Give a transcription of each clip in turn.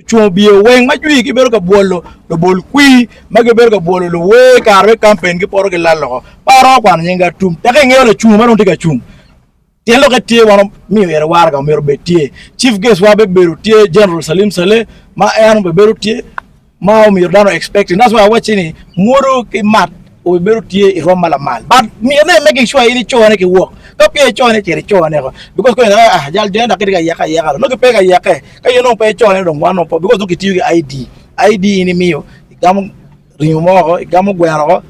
chuo bie weng ma jui ki bero ka bolo lo bol kui ma ke bero ka bolo lo we karwe campaign ki poro ke lalo paro kwan nyinga tum ta ke ngelo chung ma ronti ka chung tien lo ke tie wano mi ere war ga mero betie chief guest wa be beru tie General Salim Saleh ma en be beru tie ma o mi dano expecting that's why watching ni moro ki mat o beru tie I roma la mal but me making sure ini chone ki work ko pe chone cheri chone ko because ko jal jenda ke ga yaka no ke pe ga yaka ka yeno pe chone don wano po because no ki tiu ID ini mio igam rimo ko igam gwero ko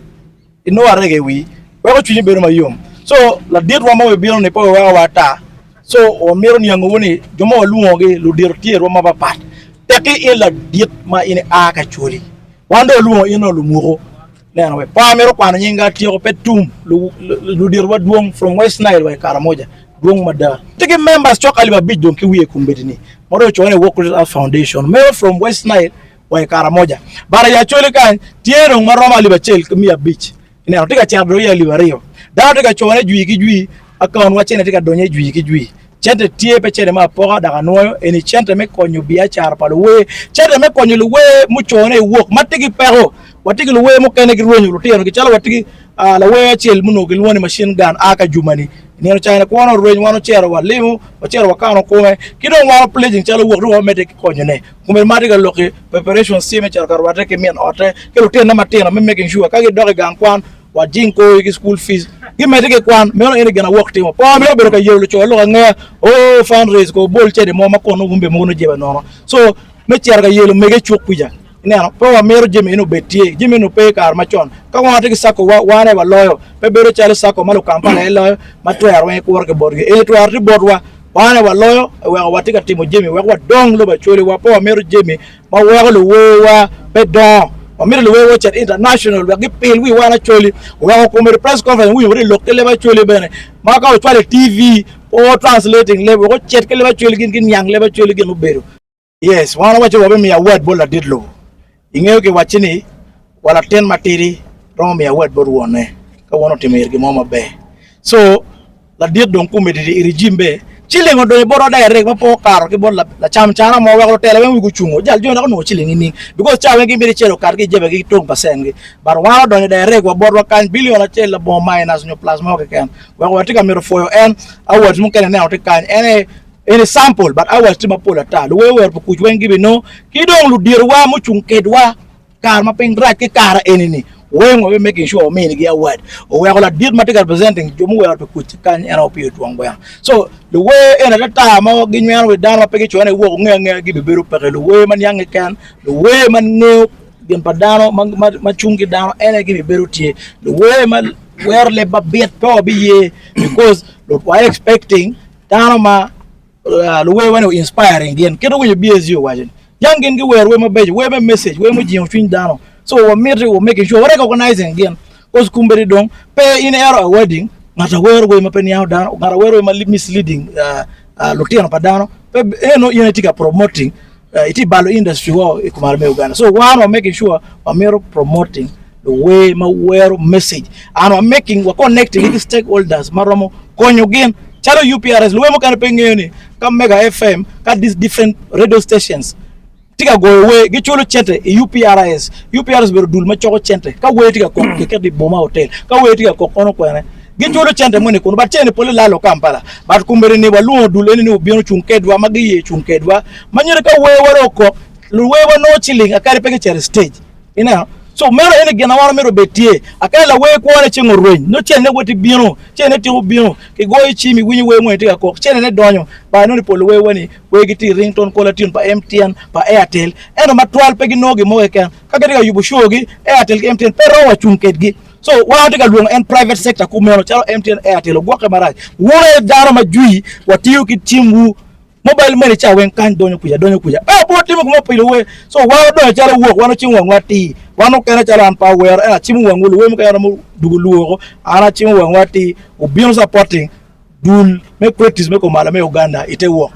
ino arege wi ko chunyi beru mayom so la dir roma we bion ne po wa wata so o mero ni ngo woni jomo luongo ge lu dir tie roma ba pat te ki ila dit ma ini aka chuli wando luongo ino lu muro neno we pa mero kwa nyinga tio petum lu dir wa duong from West Nile wa Karamoja duong mada tege members chok aliba bid don ki wiye kumbetini moro chone work with foundation mero from West Nile wa Karamoja bara ya chole kan tiero maroma aliba chel kumia beach neno tega chabro ya aliba rio da tega chone jui ki jui akon wa chene tega donye jui ki jui chente tie pe chene ma poga daga noyo eni chente me konyo bia char palo we chente me konyo lu we mu chone work matigi pero watigi luwe mo kene ki ruwenyu lutino ki chala watigi la we chel muno ki luwani machine gun aka jumani nino china ko wano ruwenyu wano chero wa limu wa chero wa kano kome kido wano pledging chala wak ruwa mete ki konyo ne kume matiga loki preparation sime chala karwate ki mian ote ki lutino na matino me making sure kagi doki gankwan wa jinko ki school fees ki mete ki kwan meono ene gana work timo po amiro bero ka yewlo cho loka nga oh fundraise ko bol chede mo makono gumbe mono jeba nono so me chero ka yewlo mege chuk puja neno po wa mero jemi ino betie jemi no pe kar machon ka wate ki sako wane wa loyo pe bero chale sako malu kampala loyo matwer we ko worke borge e to arti bodwa wane wa loyo wa watika timo jemi wa dong lo ba chole wa po wa mero jemi ma wa lo wa pe don wa mero lo we chat international wa gipil wi wana chole wa ko mero press conference wi wori lokele ba chole bene ma ka chale TV o translating le ko chat ke le ba chole gin yang le ba chole gin ubero yes wana wache wa be mi award bola didlo ingeo ke wachini wala ten matiri romo mi award boru wone ka wono timer gi moma be so la diet don kumbe di regime chile ngodo boro da rek ma po karo ki bol la cham chana mo wa ko tele wen wi chungo jal jona ko no chile ni because chawe gi mbiri chero kar gi jebe gi tong pasengi bar wa do da rek wa boro kan billion la chele bo minus no plasma ko ken wa watika mero foyo en award mun ken na otikan any sample but I was to mapola ta we were ku wengi be no ki don lu dirwa mu chunkedwa kar ma pengra ke kara enini we ngo be making sure me ni award o we la dir ma representing jomu we to ku kan era opi to ngwa so the way in at time ma gi nyan we dan ma pege chone wo nge gi be beru pere the way man yang kan the way man ne gen padano ma chungi dano ene gi be beru tie the way man where le babet to be ye because we expecting dano ma luwe wane inspiring again kedo we be as you wajen youngin gi we ma beje we ma message we ma jion twin dano so we meet we making sure we recognizing again cause kumberi don pe in era wedding ngata we ma pen yaw dano ngata we ma misleading lutiano padano pe no unity ka promoting iti balo industry wo ikumar me Uganda so one we making sure we mero promoting the way ma wear message and we making we connecting with stakeholders maromo konyo again chalo UPRS luwe mo kan pengeni kam Mega FM ka these different radio stations tiga go we gi cholo chente UPRS ber dul ma choko chente ka we tiga ko ke di Boma Hotel ka we tiga ko kono ko ne gi cholo chente mo ne kono ba chene pole lalo Kampala ba kumbere ne walu dul eni ne obiano chunkedwa magiye chunkedwa manyere ka we waro ko luwe wa no chilling akari pege chere stage so mero ene gena wara mero betie akala we ko wala chengo ruin no chene woti bieno chene ti bieno ke goyi chimi winyi we mo tika ko chene ne donyo ba no ni polo we woni we giti ringtone kola tune pa MTN pa Airtel eno matwal pegi nogi mo ken kaga diga yubu shogi Airtel ki MTN pero wa chunket gi so wala tika luong en private sector ku mero chalo MTN Airtel go ke maraj wore daro ma jui watiyo ki timbu mobile money cha wen kan donyo kuja bo timu ko pilo we so wa do cha wo wano chinwa ngati wano kana cha ran power ana chimu wangulu we mka yaramu duguluo ana chimu wangati obion supporting dul me practice me ko mala me Uganda ite wo